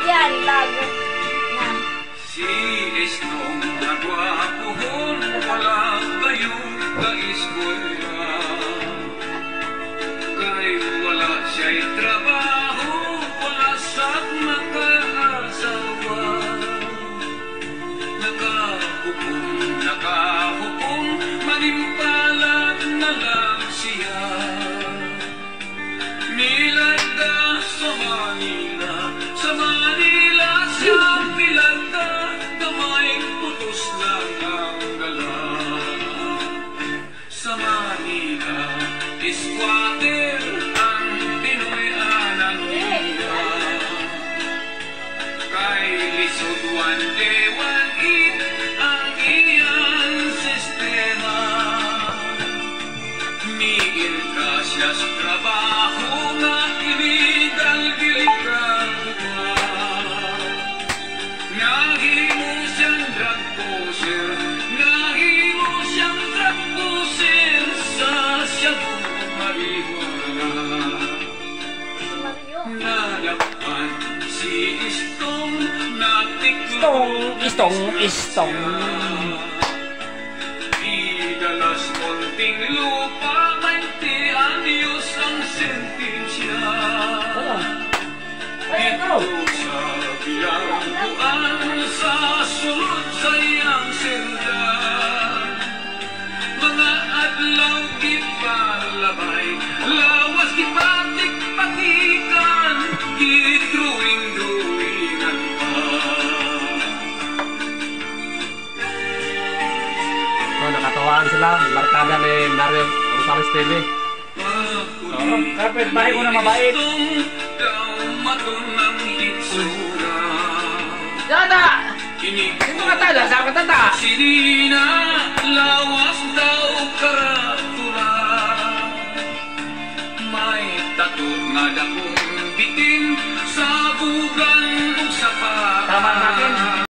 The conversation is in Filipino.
Yan, lag. Yan. Si Esnong nagwapuhon, wala kayong kaiskwela. Kay wala siya'y trabaho, wala sa't makaasawa. Nakahupong, manimpalad na lang siya. Nilagda sa Manila siya pilagda, gamay putos lang ang dala. Sa Manila, squatter ang Pinoy anang niya. Kay lisod one day, one eat ang iyang sistema. Miin ka siya sa trabaho nga illegal gilikado pa. Nahimo siyang drug pusher, nahimo siyang drug pusher sa Cebu, marijuana. Nalakpan si Istong Istong. Idalas konting lupa, 20 anyos ang sentensya. Ito sa bilangguan sa sulod sa iyang selda. Mga adlaw giparlabay, lawas gipatik-patikan, gidruing-druingan pa. Nakatawaan sila, barkada ni Mario Rosales TV. Kapit bahay ko na mabait. Tata! Ito ka tata, saan ka tata? Sinina, lawas daw karatula. May tattoo nga dakong bitin sa bugan ug sa pa. Tama natin.